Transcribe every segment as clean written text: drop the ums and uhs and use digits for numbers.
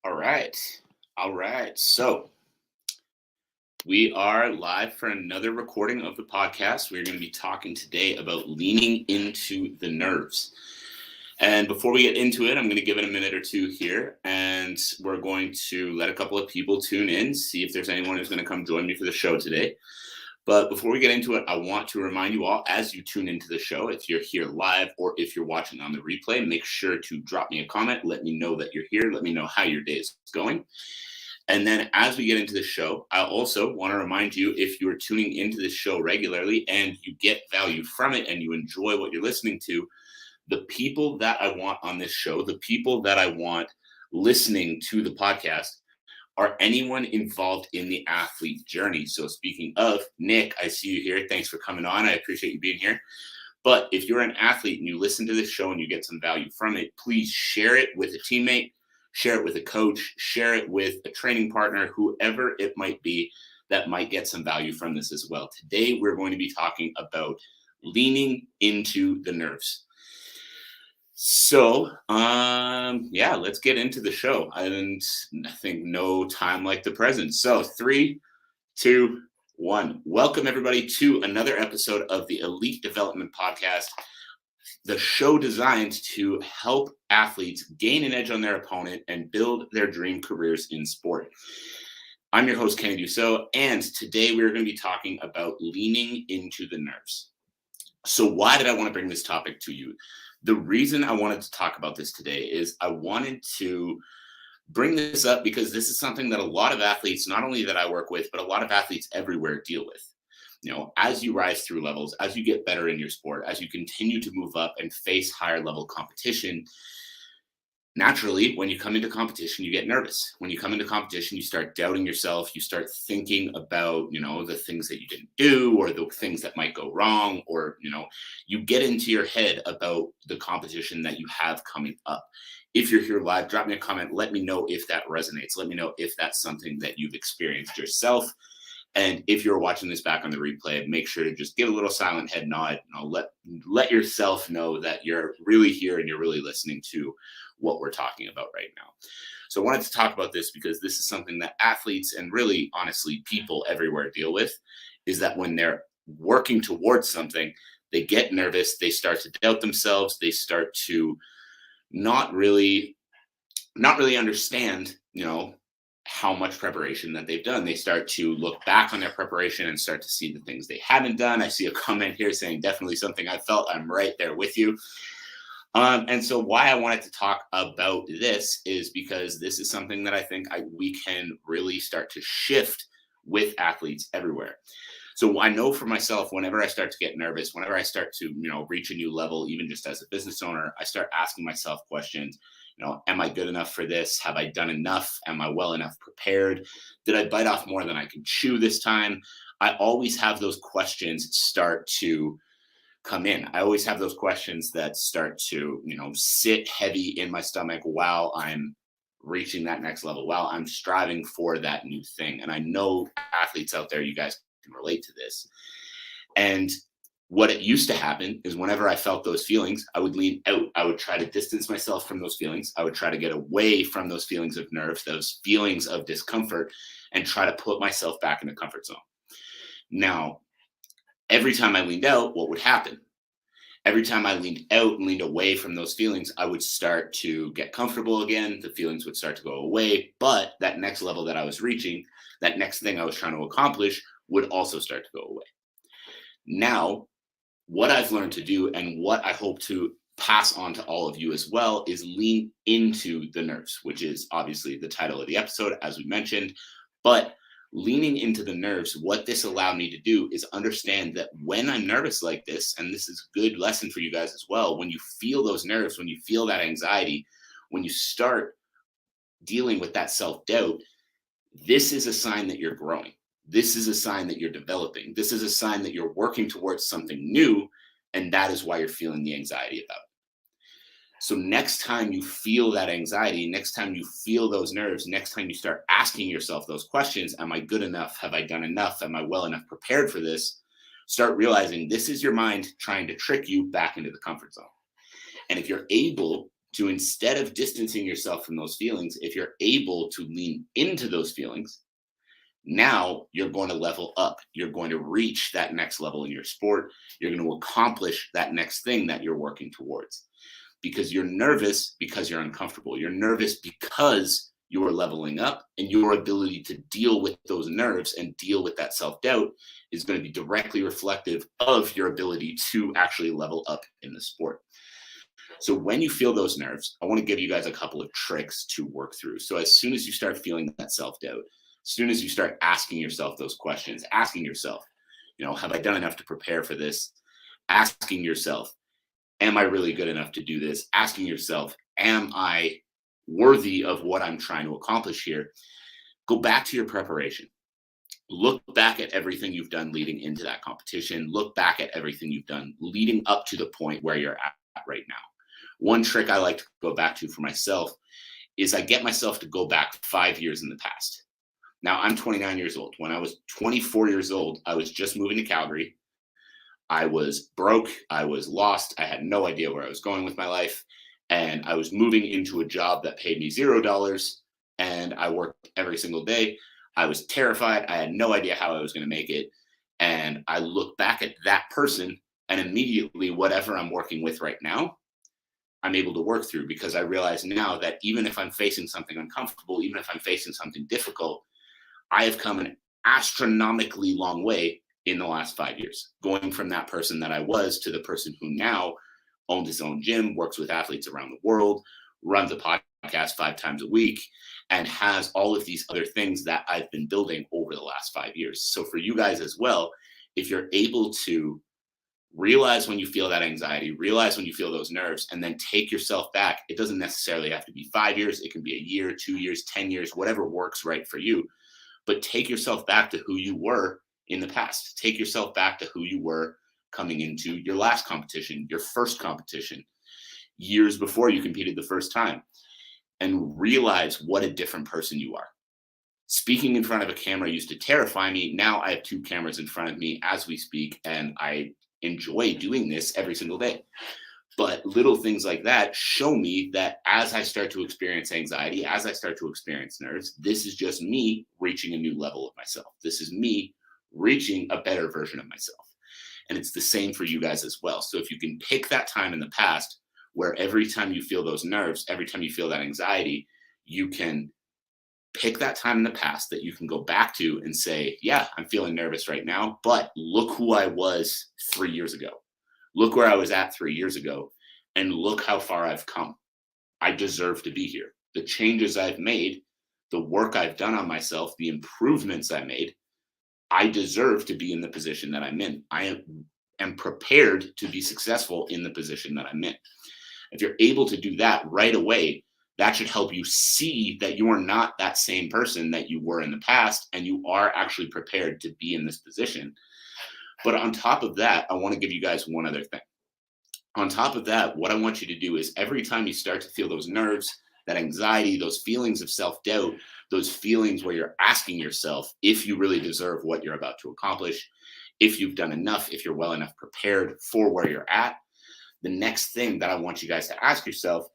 All right. All right. So we are live for another recording of the podcast. We're going to be talking today about leaning into the nerves. And before we get into it, I'm going to give it a minute or two here, and we're going to let a couple of people tune in, see if there's anyone who's going to come join me for the show today. But before we get into it, I want to remind you all, as you tune into the show, if you're here live or if you're watching on the replay, make sure to drop me a comment. Let me know that you're here. Let me know how your day is going. And then as we get into the show, I also want to remind you, if you're tuning into this show regularly and you get value from it and you enjoy what you're listening to, the people that I want on this show, the people that I want listening to the podcast, are anyone involved in the athlete journey. So speaking of, Nick, I see you here. Thanks for coming on. I appreciate you being here. But if you're an athlete and you listen to this show and you get some value from it, please share it with a teammate, share it with a coach, share it with a training partner, whoever it might be that might get some value from this as well. Today, we're going to be talking about leaning into the nerves. So, let's get into the show. I think no time like the present. So 3, 2, 1. Welcome everybody to another episode of the Elite Development Podcast, the show designed to help athletes gain an edge on their opponent and build their dream careers in sport. I'm your host, Kenny Dusseault, and today we're going to be talking about leaning into the nerves. So why did I want to bring this topic to you? The reason I wanted to talk about this today is I wanted to bring this up because this is something that a lot of athletes, not only that I work with, but a lot of athletes everywhere deal with. You know, as you rise through levels, as you get better in your sport, as you continue to move up and face higher level competition, naturally, when you come into competition, you get nervous. When you come into competition, you start doubting yourself. You start thinking about, the things that you didn't do or the things that might go wrong, or, you get into your head about the competition that you have coming up. If you're here live, drop me a comment. Let me know if that resonates. Let me know if that's something that you've experienced yourself. And if you're watching this back on the replay, make sure to just give a little silent head nod. Let yourself know that you're really here and you're really listening to what we're talking about right now. So I wanted to talk about this because this is something that athletes and really, honestly, people everywhere deal with, is that when they're working towards something, they get nervous, they start to doubt themselves, they start to not really understand, how much preparation that they've done. They start to look back on their preparation and start to see the things they haven't done. I see a comment here saying definitely something I felt. I'm right there with you. And so why I wanted to talk about this is because this is something that I think we can really start to shift with athletes everywhere. So I know for myself, whenever I start to get nervous, whenever I start to, reach a new level, even just as a business owner, I start asking myself questions. Am I good enough for this? Have I done enough? Am I well enough prepared? Did I bite off more than I can chew this time? I always have those questions start to come in. I always have those questions that start to, sit heavy in my stomach while I'm reaching that next level, while I'm striving for that new thing. And I know athletes out there, you guys can relate to this. And what it used to happen is whenever I felt those feelings, I would lean out. I would try to distance myself from those feelings. I would try to get away from those feelings of nerves, those feelings of discomfort, and try to put myself back in the comfort zone. Now, every time I leaned out, what would happen? Every time I leaned out and leaned away from those feelings, I would start to get comfortable again. The feelings would start to go away. But that next level that I was reaching, that next thing I was trying to accomplish, would also start to go away. Now, what I've learned to do and what I hope to pass on to all of you as well is lean into the nerves, which is obviously the title of the episode, as we mentioned. But leaning into the nerves, what this allowed me to do is understand that when I'm nervous like this, and this is a good lesson for you guys as well, when you feel those nerves, when you feel that anxiety, when you start dealing with that self-doubt, this is a sign that you're growing. This is a sign that you're developing. This is a sign that you're working towards something new, and that is why you're feeling the anxiety about it. So next time you feel that anxiety, next time you feel those nerves, next time you start asking yourself those questions, am I good enough? Have I done enough? Am I well enough prepared for this? Start realizing this is your mind trying to trick you back into the comfort zone. And if you're able to, instead of distancing yourself from those feelings, if you're able to lean into those feelings, now you're going to level up. You're going to reach that next level in your sport. You're going to accomplish that next thing that you're working towards, because you're nervous because you're uncomfortable. You're nervous because you are leveling up, and your ability to deal with those nerves and deal with that self-doubt is going to be directly reflective of your ability to actually level up in the sport. So when you feel those nerves, I want to give you guys a couple of tricks to work through. So as soon as you start feeling that self-doubt, as soon as you start asking yourself those questions, asking yourself, have I done enough to prepare for this? Asking yourself, am I really good enough to do this? Asking yourself, am I worthy of what I'm trying to accomplish here? Go back to your preparation. Look back at everything you've done leading into that competition. Look back at everything you've done leading up to the point where you're at right now. One trick I like to go back to for myself is I get myself to go back 5 years in the past. Now, I'm 29 years old. When I was 24 years old, I was just moving to Calgary. I was broke. I was lost. I had no idea where I was going with my life. And I was moving into a job that paid me $0. And I worked every single day. I was terrified. I had no idea how I was going to make it. And I look back at that person, and immediately whatever I'm working with right now, I'm able to work through, because I realize now that even if I'm facing something uncomfortable, even if I'm facing something difficult, I have come an astronomically long way in the last 5 years, going from that person that I was to the person who now owns his own gym, works with athletes around the world, runs a podcast 5 times a week, and has all of these other things that I've been building over the last 5 years. So for you guys as well, if you're able to realize when you feel that anxiety, realize when you feel those nerves, and then take yourself back, it doesn't necessarily have to be 5 years. It can be a year, 2 years, 10 years, whatever works right for you. But take yourself back to who you were in the past. Take yourself back to who you were coming into your last competition, your first competition, years before you competed the first time, and realize what a different person you are. Speaking in front of a camera used to terrify me. Now I have 2 cameras in front of me as we speak, and I enjoy doing this every single day. But little things like that show me that as I start to experience anxiety, as I start to experience nerves, this is just me reaching a new level of myself. This is me reaching a better version of myself. And it's the same for you guys as well. So if you can pick that time in the past where every time you feel those nerves, every time you feel that anxiety, you can pick that time in the past that you can go back to and say, yeah, I'm feeling nervous right now, but look who I was 3 years ago. Look where I was at 3 years ago, and look how far I've come. I deserve to be here. The changes I've made, the work I've done on myself, the improvements I made, I deserve to be in the position that I'm in. I am prepared to be successful in the position that I'm in. If you're able to do that right away, that should help you see that you are not that same person that you were in the past, and you are actually prepared to be in this position. But on top of that, I want to give you guys one other thing. On top of that, what I want you to do is every time you start to feel those nerves, that anxiety, those feelings of self-doubt, those feelings where you're asking yourself if you really deserve what you're about to accomplish, if you've done enough, if you're well enough prepared for where you're at, the next thing that I want you guys to ask yourself,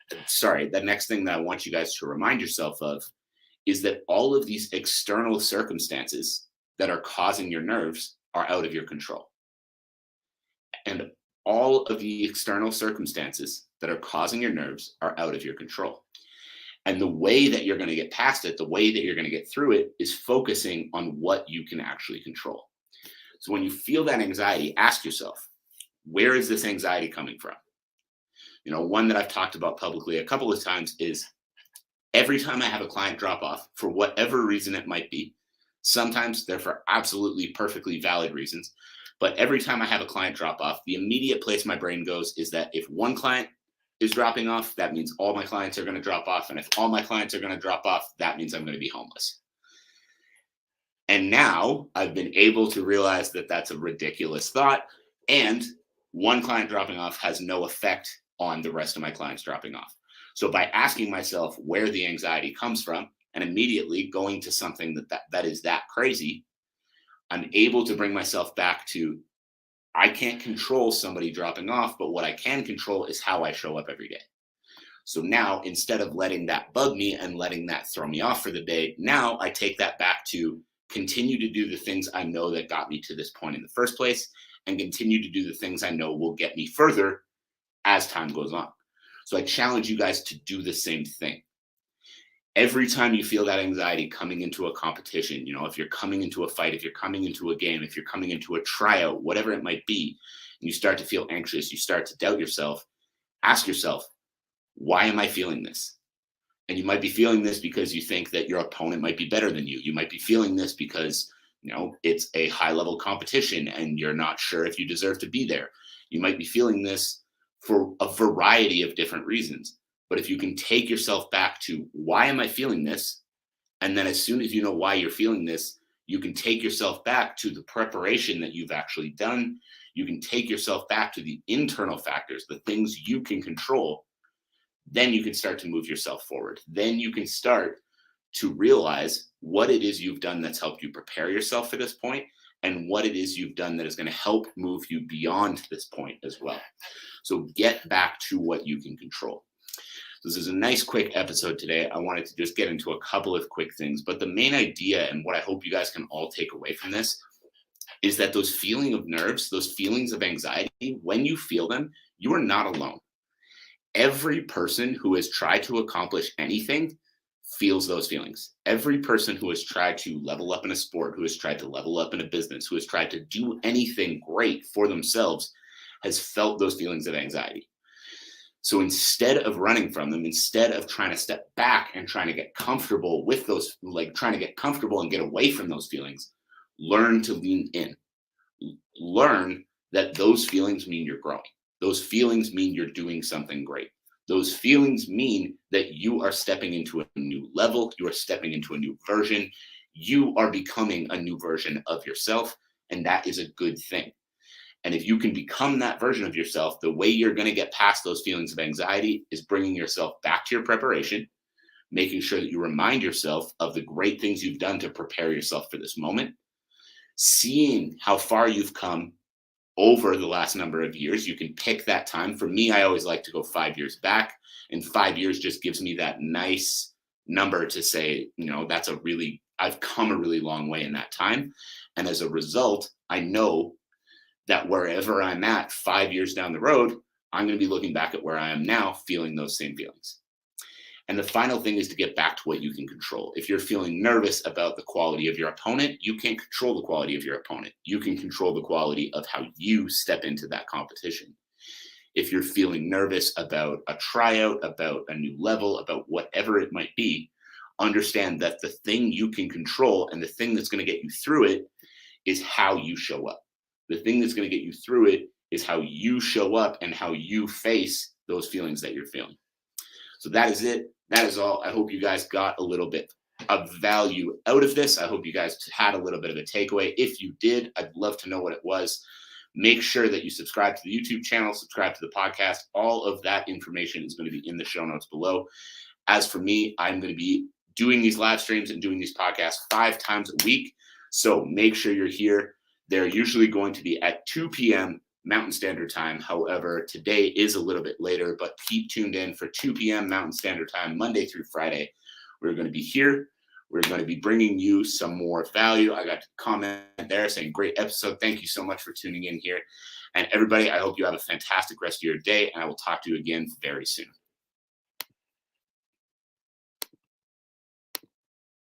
the next thing that I want you guys to remind yourself of is that all of these external circumstances that are causing your nerves are out of your control. And all of the external circumstances that are causing your nerves are out of your control. And the way that you're going to get past it, the way that you're going to get through it, is focusing on what you can actually control. So when you feel that anxiety, ask yourself, where is this anxiety coming from? One that I've talked about publicly a couple of times is every time I have a client drop off, for whatever reason it might be, sometimes they're for absolutely perfectly valid reasons, but every time I have a client drop off, the immediate place my brain goes is that if one client is dropping off, that means all my clients are going to drop off. And if all my clients are going to drop off, that means I'm going to be homeless. And now I've been able to realize that that's a ridiculous thought. And one client dropping off has no effect on the rest of my clients dropping off. So by asking myself where the anxiety comes from and immediately going to something that is that crazy, I'm able to bring myself back to, I can't control somebody dropping off, but what I can control is how I show up every day. So now, instead of letting that bug me and letting that throw me off for the day, now I take that back to continue to do the things I know that got me to this point in the first place, and continue to do the things I know will get me further as time goes on. So I challenge you guys to do the same thing. Every time you feel that anxiety coming into a competition, if you're coming into a fight, if you're coming into a game, if you're coming into a tryout, whatever it might be, and you start to feel anxious, you start to doubt yourself, ask yourself, why am I feeling this? And you might be feeling this because you think that your opponent might be better than you. You might be feeling this because, it's a high level competition and you're not sure if you deserve to be there. You might be feeling this for a variety of different reasons. But if you can take yourself back to, why am I feeling this? And then as soon as you know why you're feeling this, you can take yourself back to the preparation that you've actually done. You can take yourself back to the internal factors, the things you can control. Then you can start to move yourself forward. Then you can start to realize what it is you've done that's helped you prepare yourself for this point, and what it is you've done that is going to help move you beyond this point as well. So get back to what you can control. This is a nice quick episode today. I wanted to just get into a couple of quick things, but the main idea and what I hope you guys can all take away from this is that those feelings of nerves, those feelings of anxiety, when you feel them, you are not alone. Every person who has tried to accomplish anything feels those feelings. Every person who has tried to level up in a sport, who has tried to level up in a business, who has tried to do anything great for themselves has felt those feelings of anxiety. So instead of running from them, instead of trying to step back and trying to get comfortable with those, like trying to get comfortable and get away from those feelings, learn to lean in. Learn that those feelings mean you're growing. Those feelings mean you're doing something great. Those feelings mean that you are stepping into a new level. You are stepping into a new version. You are becoming a new version of yourself, and that is a good thing. And if you can become that version of yourself, the way you're going to get past those feelings of anxiety is bringing yourself back to your preparation, making sure that you remind yourself of the great things you've done to prepare yourself for this moment, seeing how far you've come over the last number of years. You can pick that time. For me, I always like to go 5 years back, and 5 years just gives me that nice number to say, I've come a really long way in that time. And as a result, I know that wherever I'm at 5 years down the road, I'm going to be looking back at where I am now, feeling those same feelings. And the final thing is to get back to what you can control. If you're feeling nervous about the quality of your opponent, you can't control the quality of your opponent. You can control the quality of how you step into that competition. If you're feeling nervous about a tryout, about a new level, about whatever it might be, understand that the thing you can control and the thing that's going to get you through it is how you show up. The thing that's going to get you through it is how you show up and how you face those feelings that you're feeling. So that is it. That is all. I hope you guys got a little bit of value out of this. I hope you guys had a little bit of a takeaway. If you did, I'd love to know what it was. Make sure that you subscribe to the YouTube channel, subscribe to the podcast. All of that information is going to be in the show notes below. As for me, I'm going to be doing these live streams and doing these podcasts 5 times a week. So make sure you're here. They're usually going to be at 2 p.m. Mountain Standard Time. However, today is a little bit later, but keep tuned in for 2 p.m. Mountain Standard Time, Monday through Friday. We're going to be here. We're going to be bringing you some more value. I got a comment there saying, great episode. Thank you so much for tuning in here. And everybody, I hope you have a fantastic rest of your day, and I will talk to you again very soon.